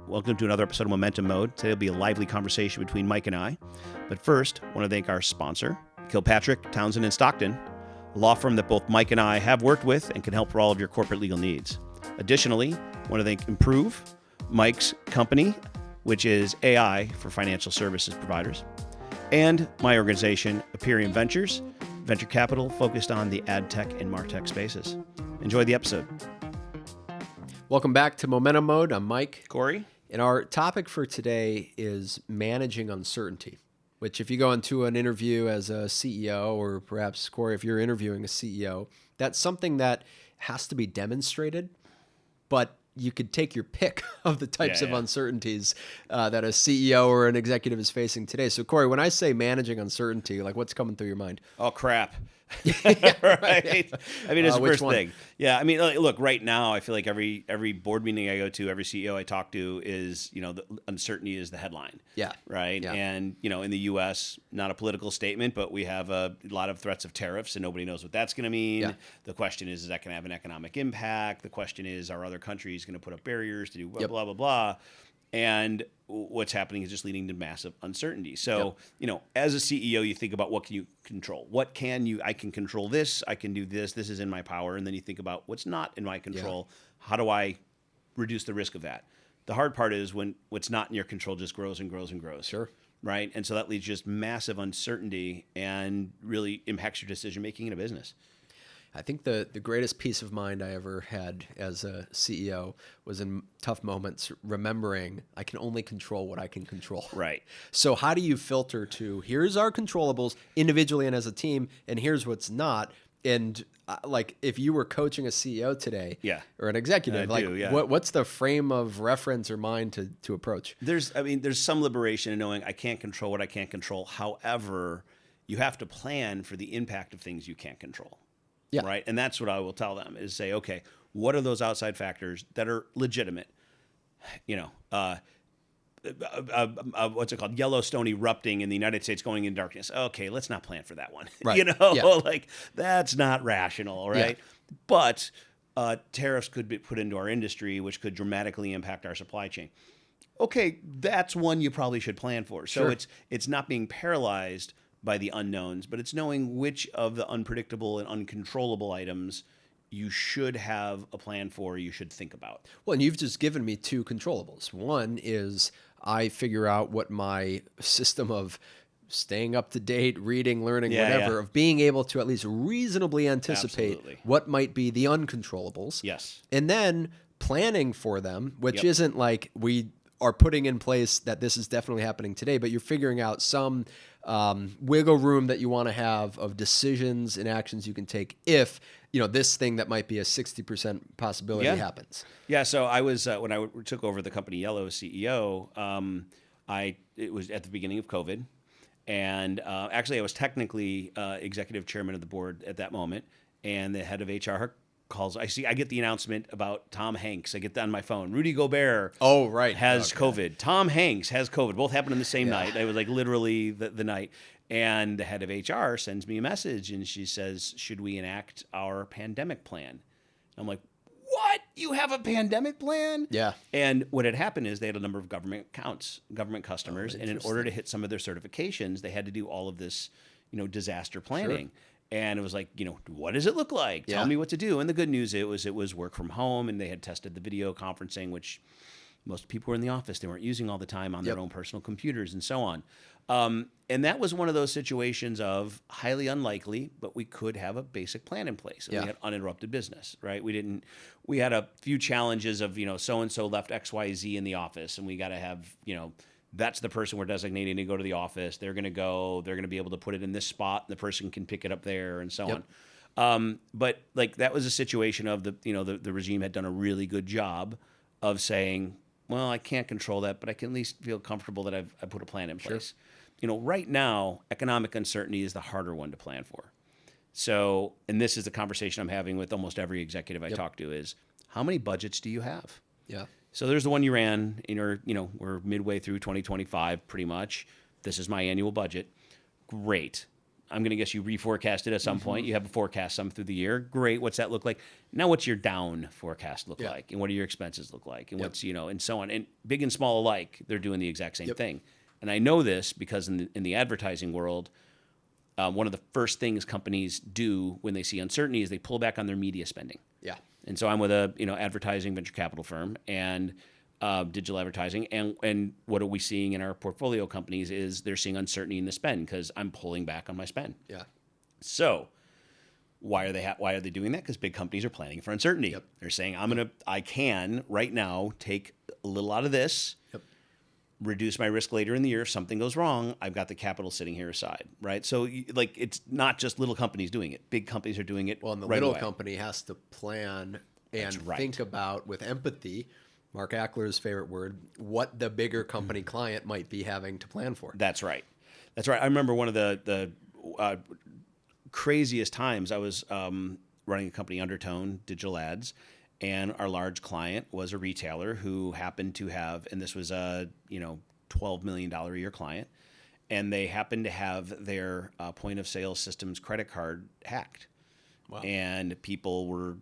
Welcome to another episode of Momentum Mode. Today will be a lively conversation between Mike and I. But first, I want to thank our sponsor, Kilpatrick, Townsend & Stockton, a law firm that both Mike and I have worked with and can help for all of your corporate legal needs. Additionally, I want to thank Improve, Mike's company, which is AI for financial services providers, and my organization, Aperium Ventures, venture capital focused on the ad tech and martech spaces. Enjoy the episode. Welcome back to Momentum Mode. I'm Mike. Corey. And our topic for today is managing uncertainty, which if you go into an interview as a CEO, or perhaps, Corey, if you're interviewing a CEO, that's something that has to be demonstrated, but you could take your pick of the types of uncertainties that a CEO or an executive is facing today. So, Corey, when I say managing uncertainty, like what's coming through your mind? Oh, crap. Right. I mean, it's the first thing. Yeah. I mean, look, right now, I feel like every board meeting I go to, every CEO I talk to is, the uncertainty is the headline. Yeah. Right. Yeah. And, in the U.S., not a political statement, but we have a lot of threats of tariffs and nobody knows what that's going to mean. Yeah. The question is that going to have an economic impact? The question is, are other countries going to put up barriers to do blah, blah, blah, blah? And what's happening is just leading to massive uncertainty. So, as a CEO, you think about what can you control? I can control this. I can do this. This is in my power. And then you think about what's not in my control. Yeah. How do I reduce the risk of that? The hard part is when what's not in your control just grows and grows and grows. Sure. Right. And so that leads to just massive uncertainty and really impacts your decision making in a business. I think the greatest peace of mind I ever had as a CEO was in tough moments, remembering I can only control what I can control. Right. So how do you filter to here's our controllables individually and as a team, and here's what's not? And like if you were coaching a CEO today, or an executive, what's the frame of reference or mind to approach? There's some liberation in knowing I can't control what I can't control. However, you have to plan for the impact of things you can't control. Yeah. Right. And that's what I will tell them is say, okay, what are those outside factors that are legitimate? What's it called? Yellowstone erupting in the United States going in darkness. Okay, let's not plan for that one. Right. Like that's not rational. Right. Yeah. But tariffs could be put into our industry, which could dramatically impact our supply chain. Okay, that's one you probably should plan for. So it's not being paralyzed by the unknowns, but it's knowing which of the unpredictable and uncontrollable items you should have a plan for, you should think about. Well, and you've just given me two controllables. One is I figure out what my system of staying up to date, reading, learning, of being able to at least reasonably anticipate what might be the uncontrollables. Yes. And then planning for them, which isn't like we are putting in place that this is definitely happening today, but you're figuring out some wiggle room that you want to have of decisions and actions you can take if this thing that might be a 60% possibility happens. Yeah. So I was when I took over the company Yellow as CEO, it was at the beginning of COVID, and actually I was technically executive chairman of the board at that moment, and the head of HR calls. I get the announcement about Tom Hanks. I get that on my phone. Rudy Gobert has COVID. Tom Hanks has COVID. Both happened on the same night. It was like literally the night. And the head of HR sends me a message and she says, should we enact our pandemic plan? I'm like, what? You have a pandemic plan? Yeah. And what had happened is they had a number of government customers. And in order to hit some of their certifications, they had to do all of this, disaster planning. Sure. And it was like, what does it look like? Tell me what to do. And the good news, it was work from home, and they had tested the video conferencing, which most people were in the office. They weren't using all the time on their own personal computers and so on. And that was one of those situations of highly unlikely, but we could have a basic plan in place. And we had uninterrupted business, right? We had a few challenges of, so-and-so left XYZ in the office, and we got to have, that's the person we're designating to go to the office. They're going to be able to put it in this spot, and the person can pick it up there and so on. But like that was a situation of the regime had done a really good job of saying, well, I can't control that, but I can at least feel comfortable that I put a plan in place. Sure. Right now, economic uncertainty is the harder one to plan for. So, and this is the conversation I'm having with almost every executive I talk to is, how many budgets do you have? Yeah. So there's the one you ran we're midway through 2025 pretty much. This is my annual budget. Great. I'm going to guess you reforecasted at some point. You have a forecast some through the year. Great. What's that look like? Now, what's your down forecast look like? And what do your expenses look like? And what's, and so on. And big and small alike, they're doing the exact same thing. And I know this because in the advertising world, one of the first things companies do when they see uncertainty is they pull back on their media spending. Yeah. And so I'm with a advertising venture capital firm and digital advertising, and what are we seeing in our portfolio companies is they're seeing uncertainty in the spend because I'm pulling back on my spend. Yeah. So why are they doing that? Because big companies are planning for uncertainty. Yep. They're saying I can right now take a little out of this. Yep. Reduce my risk later in the year. If something goes wrong, I've got the capital sitting here aside, right? So it's not just little companies doing it. Big companies are doing it. Well, and the right little away. company has to plan and right. think about with empathy, Mark Ackler's favorite word, what the bigger company client might be having to plan for. That's right. That's right. I remember one of the craziest times I was running a company, Undertone Digital Ads, and our large client was a retailer who happened to have, and this was a $12 million a year client, and they happened to have their point of sale systems credit card hacked. Wow. And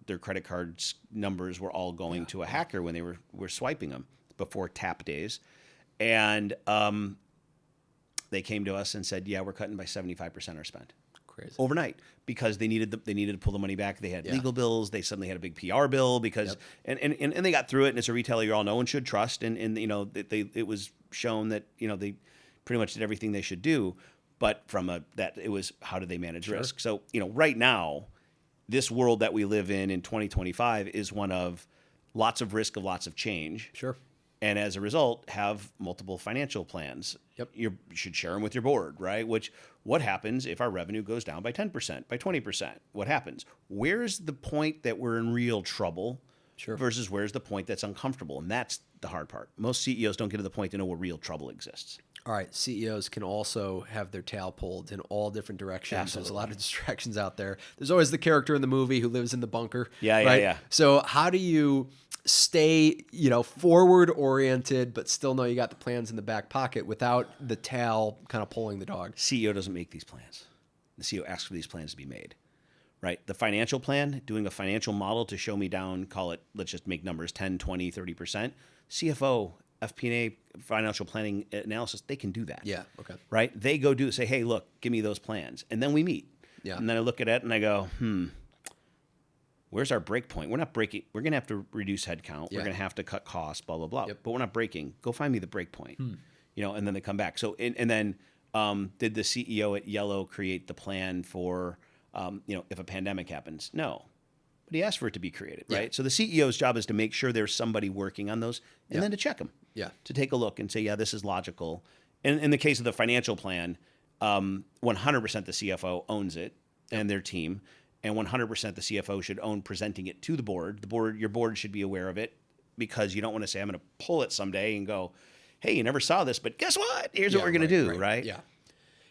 their credit card numbers were all going to a hacker when they were swiping them before tap days. And they came to us and said, we're cutting by 75% our spend. Crazy. Overnight, because they needed to pull the money back. They had legal bills. They suddenly had a big PR bill because, and they got through it. And it's a retailer you all know and should trust. And it was shown that, they pretty much did everything they should do. But it was, how do they manage risk? So, right now, this world that we live in 2025 is one of lots of risk, of lots of change. Sure. And as a result, have multiple financial plans. Yep. You should share them with your board, right? What happens if our revenue goes down by 10%, by 20%? What happens? Where's the point that we're in real trouble versus where's the point that's uncomfortable? And that's the hard part. Most CEOs don't get to the point to know where real trouble exists. All right. CEOs can also have their tail pulled in all different directions. Absolutely. There's a lot of distractions out there. There's always the character in the movie who lives in the bunker. Yeah. So how do you stay, forward oriented, but still know you got the plans in the back pocket without the tail kind of pulling the dog? CEO doesn't make these plans. The CEO asks for these plans to be made, right? The financial plan, doing a financial model to show me down, call it, let's just make numbers 10, 20, 30%. CFO, FP&A, financial planning analysis, they can do that. Yeah. Okay. Right? They go say, hey, look, give me those plans. And then we meet. Yeah. And then I look at it and I go, where's our break point? We're not breaking. We're going to have to reduce headcount. Yeah. We're going to have to cut costs, blah, blah, blah. Yep. But we're not breaking. Go find me the break point. And then they come back. So, and then did the CEO at Yellow create the plan for, if a pandemic happens? No. But he asked for it to be created, right? So the CEO's job is to make sure there's somebody working on those and then to check them. Yeah. To take a look and say, this is logical. And in the case of the financial plan, 100% the CFO owns it and their team. And 100% the CFO should own presenting it to the board. Your board should be aware of it because you don't want to say, I'm going to pull it someday and go, hey, you never saw this, but guess what? Here's what we're going to do, right? Yeah.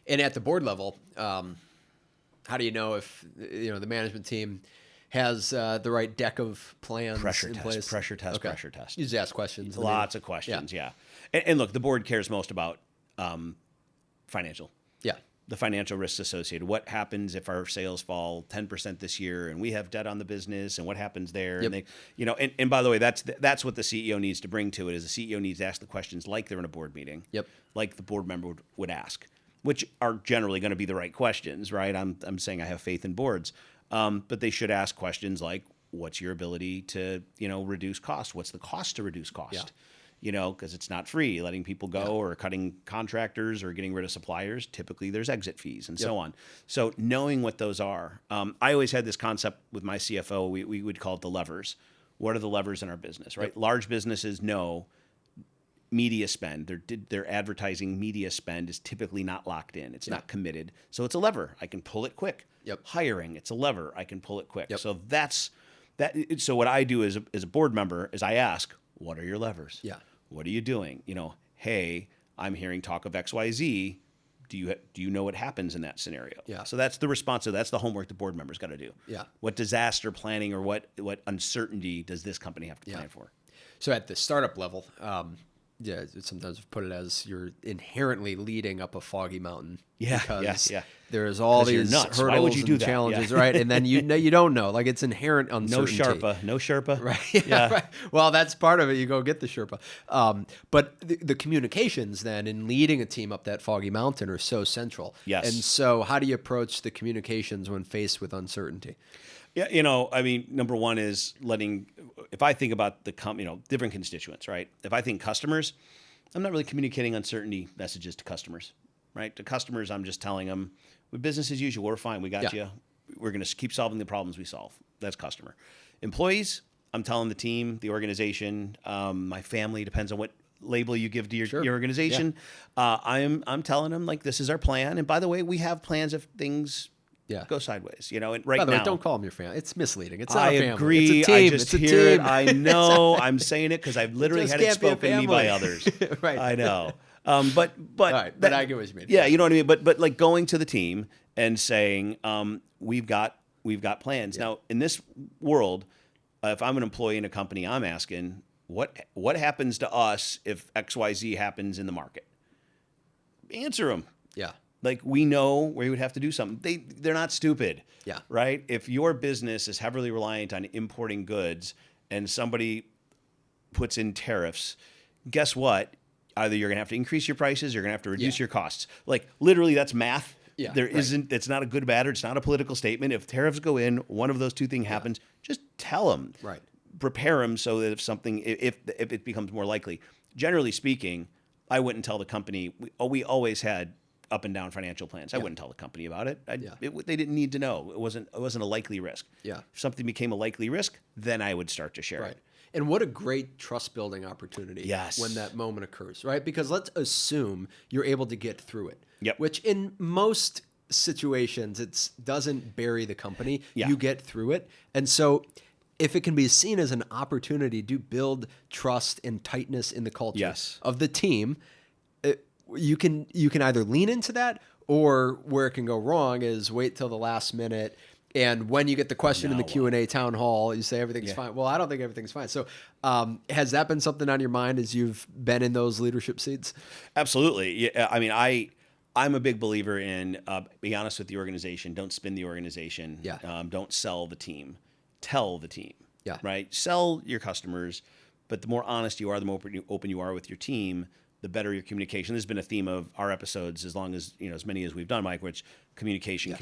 And at the board level, how do you know if the management team has the right deck of plans Pressure in test. You just ask questions. Lots of questions, yeah. And look, the board cares most about financial. Yeah. The financial risks associated. What happens if our sales fall 10% this year and we have debt on the business, and what happens there? Yep. And and by the way, that's what the CEO needs to bring to it. Is the CEO needs to ask the questions like they're in a board meeting. Yep. Like the board member would ask, which are generally going to be the right questions, right? I'm saying I have faith in boards, but they should ask questions like, what's your ability to reduce cost? What's the cost to reduce cost? Yeah. Because it's not free, letting people go or cutting contractors or getting rid of suppliers. Typically, there's exit fees and so on. So knowing what those are. I always had this concept with my CFO. We would call it the levers. What are the levers in our business, right? Large businesses know media spend. Their advertising media spend is typically not locked in. It's not committed. So it's a lever. I can pull it quick. Hiring, it's a lever. I can pull it quick. So that's that. So what I do as a board member is I ask, what are your levers? Yeah. What are you doing? Hey, I'm hearing talk of XYZ. Do you know what happens in that scenario? Yeah. So that's the response. So that's the homework the board members got to do. Yeah. What disaster planning or what uncertainty does this company have to plan for? So at the startup level, Yeah, sometimes put it as you're inherently leading up a foggy mountain. Yeah, because yeah. there's all You're these nuts. hurdles Why would you do and that? challenges, Yeah. right? And then you don't know. Like, it's inherent No uncertainty. No Sherpa. Right. Yeah. Right. Well, that's part of it. You go get the Sherpa. But the communications then in leading a team up that foggy mountain are so central. Yes. And so how do you approach the communications when faced with uncertainty? Yeah, I mean, number one is if I think about different constituents, right? If I think customers, I'm not really communicating uncertainty messages to customers, right? To customers, I'm just telling them, with business as usual, we're fine. We got you. We're going to keep solving the problems we solve. That's customer. Employees, I'm telling the team, the organization, my family, depends on what label you give to your organization. Yeah. I'm telling them, like, this is our plan. And by the way, we have plans if things go sideways, and right By the way, now, don't call them your family. It's misleading. It's not I a family. agree. It's a team. I just it's a hear it. team. I know. I'm saying it because I've literally had it spoken to me by others. Right. I know. But right, but I get what you mean. Yeah, you know what I mean. But like going to the team and saying, we've got plans. Now in this world, if I'm an employee in a company, I'm asking what happens to us if XYZ happens in the market. Answer them. Yeah. Like, we know we would have to do something. They're not stupid. Yeah. Right? If your business is heavily reliant on importing goods and somebody puts in tariffs, guess what? Either you're going to have to increase your prices, or you're going to have to reduce your costs. Like, literally, that's math. Yeah, it's not a good, bad, or it's not a political statement. If tariffs go in, one of those two things happens, just tell them. Right. Prepare them so that if it becomes more likely. Generally speaking, I wouldn't tell the company. We always had up and down financial plans. I wouldn't tell the company about it. They didn't need to know. It wasn't a likely risk. Yeah. If something became a likely risk, then I would start to share it. And what a great trust building opportunity when that moment occurs, right? Because let's assume you're able to get through it. Yep. Which in most situations, it doesn't bury the company. Yeah. You get through it. And so if it can be seen as an opportunity to build trust and tightness in the culture of the team, you can either lean into that, or where it can go wrong is wait till the last minute. And when you get the question in the Q&A town hall, you say everything's fine. Well, I don't think everything's fine. So has that been something on your mind as you've been in those leadership seats? Absolutely. Yeah, I mean, I'm a big believer in be honest with the organization. Don't spin the organization. Yeah. Don't sell the team. Tell the team. Yeah. Right? Sell your customers, but the more honest you are, the more open you are with your team, the better your communication. This has been a theme of our episodes, as long as, as many as we've done, Mike, which communication.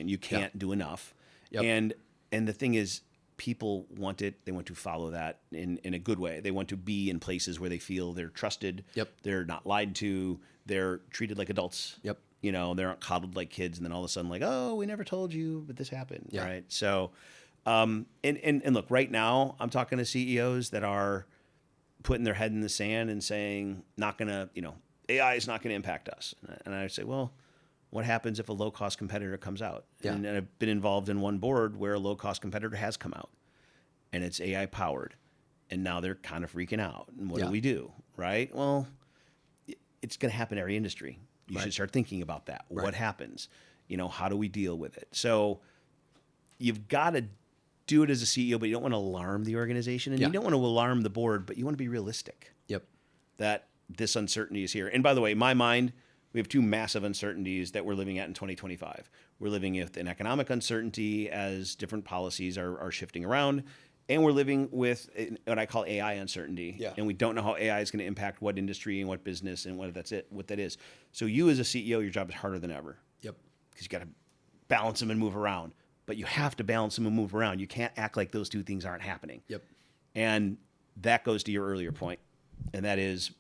You can't do enough. Yep. And the thing is, people want it. They want to follow that in a good way. They want to be in places where they feel they're trusted. Yep. They're not lied to. They're treated like adults. Yep. They aren't coddled like kids. And then all of a sudden, like, oh, we never told you, but this happened. Yeah. Right. So, and look, right now I'm talking to CEOs that are putting their head in the sand and saying, AI is not going to impact us. And I say, well, what happens if a low-cost competitor comes out? Yeah. And I've been involved in one board where a low-cost competitor has come out, and it's AI-powered, and now they're kind of freaking out. And what do we do, right? Well, it's going to happen in every industry. You should start thinking about that. Right. What happens? How do we deal with it? So you've got to do it as a CEO, but you don't want to alarm the organization, and you don't want to alarm the board, but you want to be realistic. Yep. That this uncertainty is here. And by the way, in my mind, we have two massive uncertainties that we're living at in 2025. We're living with an economic uncertainty as different policies are shifting around, and we're living with what I call AI uncertainty. Yeah. And we don't know how AI is going to impact what industry and what business and what that is. So you as a CEO, your job is harder than ever. Yep. Because you got to balance them and move around. But you have to balance them and move around. You can't act like those two things aren't happening. Yep. And that goes to your earlier point, and that is,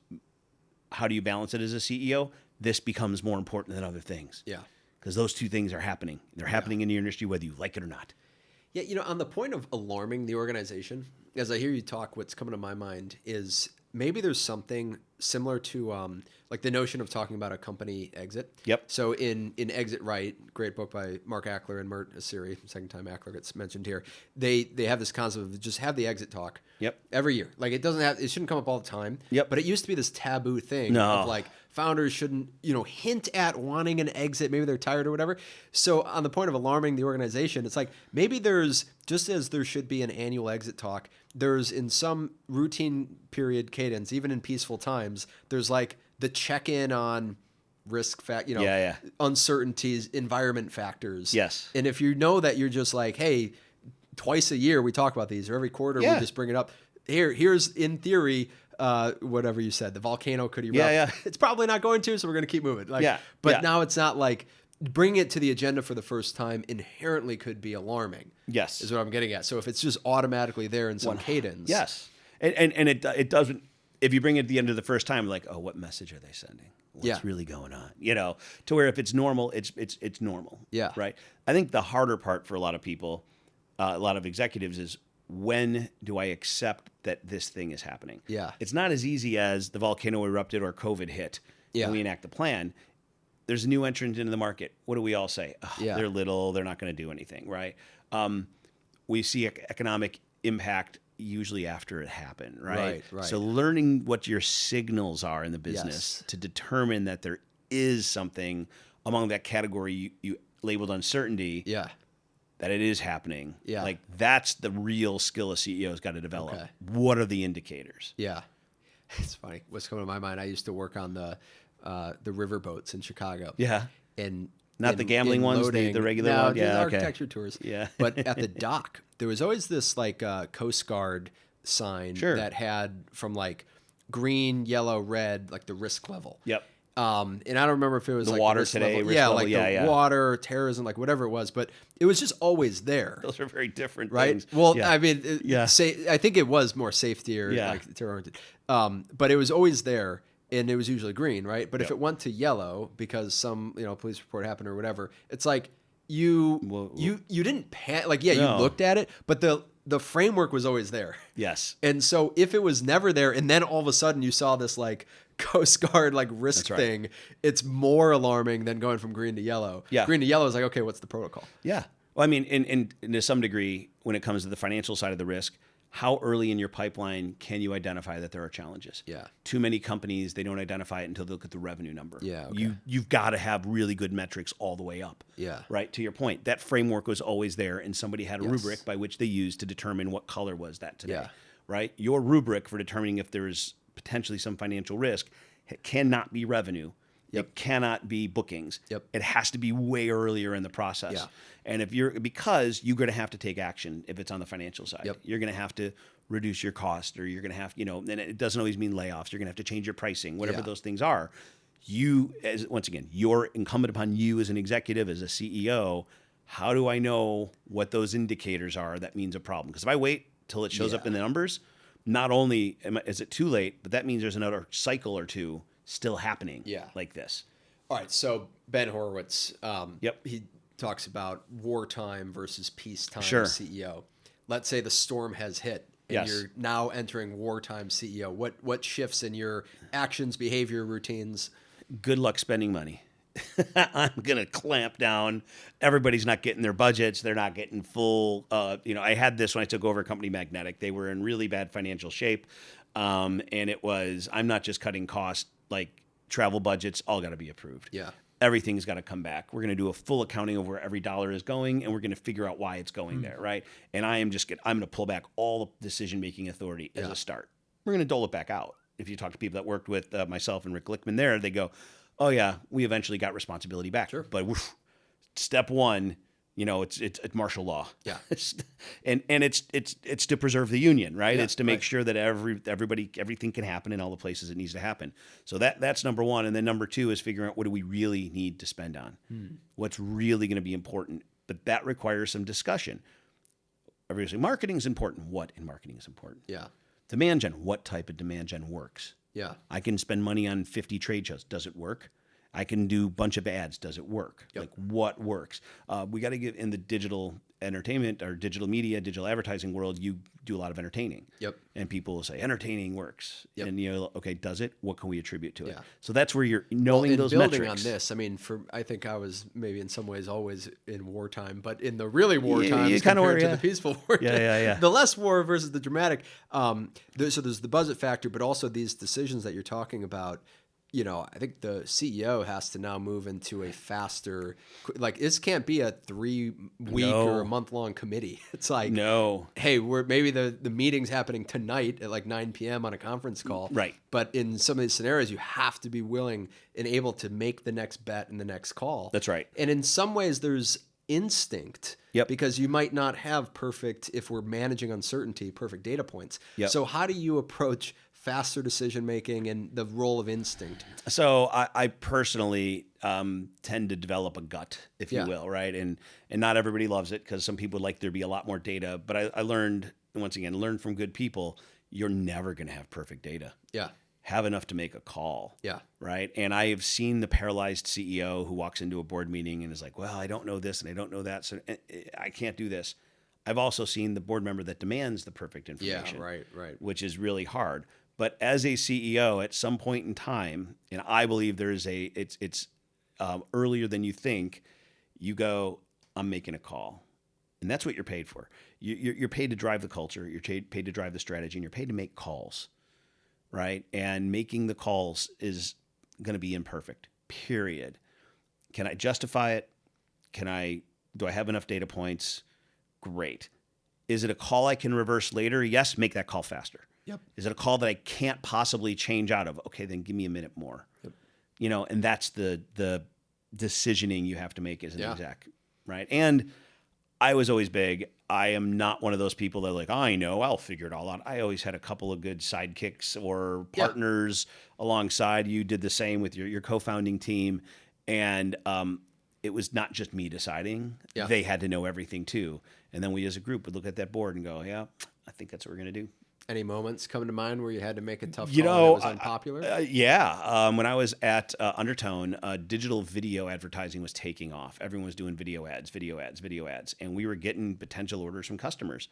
how do you balance it as a CEO? This becomes more important than other things. Yeah. Because those two things are happening. They're happening in your industry, whether you like it or not. Yeah, on the point of alarming the organization, as I hear you talk, what's coming to my mind is maybe there's something similar to like the notion of talking about a company exit. Yep. So in Exit Right, great book by Mark Ackler and Mert Asiri, second time Ackler gets mentioned here, they have this concept of just have the exit talk. Yep. Every year. Like it shouldn't come up all the time. Yep. But it used to be this taboo thing of like founders shouldn't, hint at wanting an exit. Maybe they're tired or whatever. So on the point of alarming the organization, it's like maybe there's, just as there should be an annual exit talk, there's in some routine period cadence, even in peaceful times, there's like the check-in on risk uncertainties, environment factors. Yes. And if you know that you're just like, hey, twice a year we talk about these, or every quarter we just bring it up. Here's in theory, whatever you said, the volcano could erupt. Yeah. It's probably not going to, so we're going to keep moving. Now it's not like bringing it to the agenda for the first time inherently could be alarming. Yes. Is what I'm getting at. So if it's just automatically there in some cadence. Yes. And it doesn't, if you bring it at the end of the first time, like, oh, what message are they sending? What's really going on? To where if it's normal, it's normal. Yeah. Right. I think the harder part for a lot of people, a lot of executives is, when do I accept that this thing is happening? Yeah. It's not as easy as the volcano erupted or COVID hit and we enact the plan. There's a new entrant into the market. What do we all say? Oh, they're little. They're not going to do anything, right? We see economic impact usually after it happened, right? Right. So learning what your signals are in the business to determine that there is something among that category you labeled uncertainty, that it is happening. Yeah. Like, that's the real skill a CEO's got to develop. Okay. What are the indicators? Yeah. It's funny. What's coming to my mind, I used to work on the river boats in Chicago. Yeah. And not the gambling ones, the regular ones? Yeah, architecture tours. Yeah. But at the dock, there was always this like Coast Guard sign that had from like green, yellow, red, like the risk level. Yep. And I don't remember if it was the like water risk today, level. risk level, like the water, terrorism, like whatever it was, but it was just always there. Those are very different right? things. Well, I mean, I think it was more safety or like terror oriented. But it was always there. And it was usually green, right? But if it went to yellow because some police report happened or whatever, it's like you didn't you looked at it, but the framework was always there. Yes. And so if it was never there, and then all of a sudden you saw this like Coast Guard like risk thing, it's more alarming than going from green to yellow. Yeah. Green to yellow is like, okay, what's the protocol? Yeah. Well, I mean, in to some degree, when it comes to the financial side of the risk, how early in your pipeline can you identify that there are challenges? Yeah. Too many companies, they don't identify it until they look at the revenue number. Yeah. Okay. You've got to have really good metrics all the way up. Yeah. Right. To your point, that framework was always there, and somebody had a rubric by which they used to determine what color was that today. Yeah. Right. Your rubric for determining if there is potentially some financial risk cannot be revenue. Yep. It cannot be bookings. Yep. It has to be way earlier in the process. Yeah. And because you're going to have to take action if it's on the financial side. Yep. You're going to have to reduce your cost, or you're going to have, and it doesn't always mean layoffs. You're going to have to change your pricing, whatever those things are. Once again, you're incumbent upon you as an executive, as a CEO. How do I know what those indicators are that means a problem? Because if I wait till it shows up in the numbers, not only is it too late, but that means there's another cycle or two still happening like this. All right. So Ben Horowitz, Yep. he talks about wartime versus peacetime Sure. CEO. Let's say the storm has hit and you're now entering wartime CEO. What shifts in your actions, behavior, routines? Good luck spending money. I'm going to clamp down. Everybody's not getting their budgets. They're not getting full. I had this when I took over Company Magnetic. They were in really bad financial shape. And it was, I'm not just cutting costs, like travel budgets, all got to be approved. Yeah. Everything's got to come back. We're going to do a full accounting of where every dollar is going, and we're going to figure out why it's going there, right? And I'm going to pull back all the decision-making authority as a start. We're going to dole it back out. If you talk to people that worked with myself and Rick Lickman there, they go, oh yeah, we eventually got responsibility back. Sure. But step one, it's martial law. Yeah. and it's to preserve the union, right? Yeah, it's to make sure that everything can happen in all the places it needs to happen. So that's number one. And then number two is figuring out what do we really need to spend on? What's really going to be important? But that requires some discussion. Everybody's saying marketing is important. What in marketing is important? Yeah. Demand gen. What type of demand gen works? Yeah. I can spend money on 50 trade shows. Does it work? I can do a bunch of ads. Does it work? Yep. Like what works? We got to get in the digital entertainment or digital media, digital advertising world. You do a lot of entertaining. Yep. And people will say entertaining works. Yep. And okay, does it? What can we attribute to it? Yeah. So that's where you're knowing those building metrics. on this, I mean, I think I was maybe in some ways always in wartime, but in the really war times compared to the peaceful war times, the less war versus the dramatic. So there's the budget factor, but also these decisions that you're talking about. I think the CEO has to now move into a faster, like this can't be a 3-week or a month-long committee. It's like, no, hey, maybe the meeting's happening tonight at like 9 p.m. on a conference call. Right. But in some of these scenarios, you have to be willing and able to make the next bet in the next call. That's right. And in some ways, there's instinct. Yep. Because you might not have if we're managing uncertainty, perfect data points. Yep. So how do you approach faster decision making and the role of instinct? So I personally tend to develop a gut, if you will, right? And not everybody loves it because some people would like there to be a lot more data. But I learned, once again, from good people, you're never going to have perfect data. Yeah. Have enough to make a call. Yeah. Right. And I have seen the paralyzed CEO who walks into a board meeting and is like, well, I don't know this and I don't know that, so I can't do this. I've also seen the board member that demands the perfect information. Yeah, right. Which is really hard. But as a CEO, at some point in time, and I believe there is it's earlier than you think, you go, I'm making a call. And that's what you're paid for. You're paid to drive the culture. You're paid to drive the strategy, and you're paid to make calls, right? And making the calls is going to be imperfect, period. Can I justify it? Do I have enough data points? Great. Is it a call I can reverse later? Yes, make that call faster. Yep. Is it a call that I can't possibly change out of? Okay, then give me a minute more. Yep. And that's the decisioning you have to make as an exec, right? And I was always big. I am not one of those people that are like, I know, I'll figure it all out. I always had a couple of good sidekicks or partners alongside. You did the same with your co-founding team. And it was not just me deciding. Yeah. They had to know everything too. And then we as a group would look at that board and go, yeah, I think that's what we're going to do. Any moments come to mind where you had to make a tough call and it was unpopular? When I was at Undertone, digital video advertising was taking off. Everyone was doing video ads. And we were getting potential orders from customers.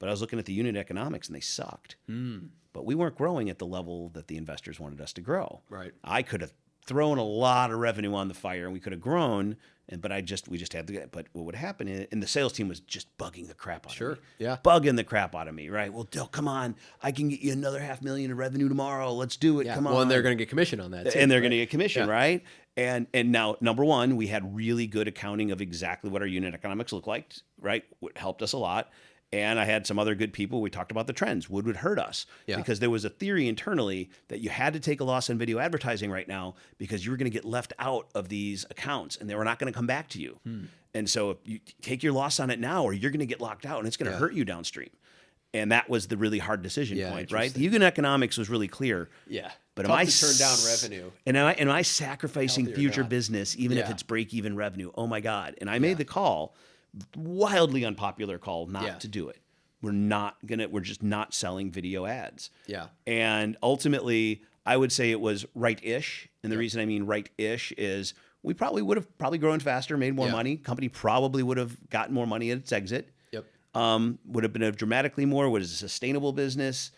But I was looking at the unit economics and they sucked. But we weren't growing at the level that the investors wanted us to grow. Right. I could have thrown a lot of revenue on the fire and we could have grown. But we just had to get. But what would happen? And the sales team was just bugging the crap out of me. Sure. Yeah. Bugging the crap out of me. Right. Well, Dill, come on. I can get you another $500,000 in revenue tomorrow. Let's do it. Yeah. Come on. Well, and they're going to get commission on that too. And they're going to get commission, right? And now, number one, we had really good accounting of exactly what our unit economics look like. Right. What helped us a lot. And I had some other good people. We talked about the trends. What would hurt us? Yeah. Because there was a theory internally that you had to take a loss on video advertising right now because you were going to get left out of these accounts and they were not going to come back to you. And so if you take your loss on it now or you're going to get locked out and it's going to hurt you downstream. And that was the really hard decision point, right? The unit economics was really clear. Yeah. But am I turn down revenue? And am I sacrificing future business even if it's break-even revenue? Oh my God. And I made the call. Wildly unpopular call not to do it. We're just not selling video ads. Yeah. And ultimately, I would say it was right-ish. And the reason I mean right-ish is we would have grown faster, made more money. Company probably would have gotten more money at its exit. Yep. Would have been dramatically more. Was it a sustainable business?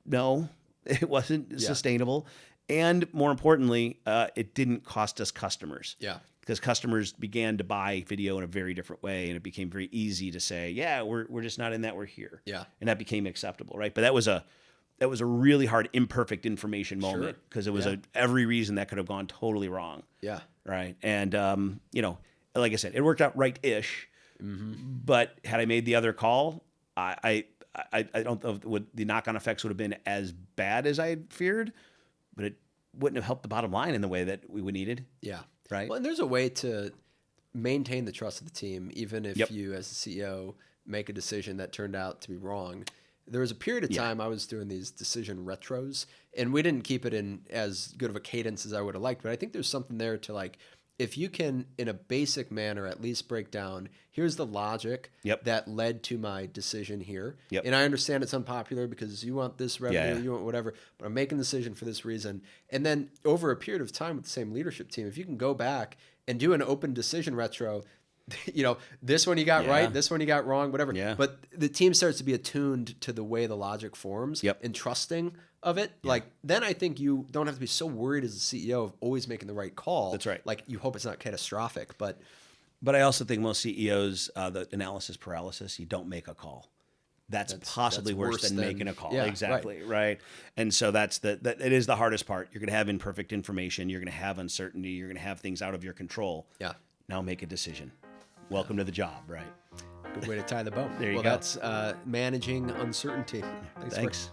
No, it wasn't sustainable. And more importantly, it didn't cost us customers. Yeah. Because customers began to buy video in a very different way, and it became very easy to say, "Yeah, we're just not in that. We're here." Yeah, and that became acceptable, right? But that was a really hard, imperfect information moment because it was every reason that could have gone totally wrong. Yeah, right. And like I said, it worked out right-ish. But had I made the other call, I don't know if the knock-on effects would have been as bad as I had feared, but it wouldn't have helped the bottom line in the way that we would needed. Yeah. Right. Well, and there's a way to maintain the trust of the team, even if you, as the CEO, make a decision that turned out to be wrong. There was a period of time I was doing these decision retros, and we didn't keep it in as good of a cadence as I would have liked. But I think there's something there to like, if you can, in a basic manner, at least break down, here's the logic that led to my decision here. Yep. And I understand it's unpopular because you want this revenue, you want whatever, but I'm making the decision for this reason. And then over a period of time with the same leadership team, if you can go back and do an open decision retro, this one you got right, this one you got wrong, whatever. Yeah. But the team starts to be attuned to the way the logic forms and trusting of it. Like, then I think you don't have to be so worried as a CEO of always making the right call. That's right. Like, you hope it's not catastrophic, but I also think most CEOs, the analysis paralysis, you don't make a call. that's possibly worse than making a call. Yeah, exactly. Right. And so that it is the hardest part. You're going to have imperfect information. You're going to have uncertainty. You're going to have things out of your control. Yeah. Now make a decision. Welcome to the job. Right. Good way to tie the bow. There you go. That's managing uncertainty. Thanks.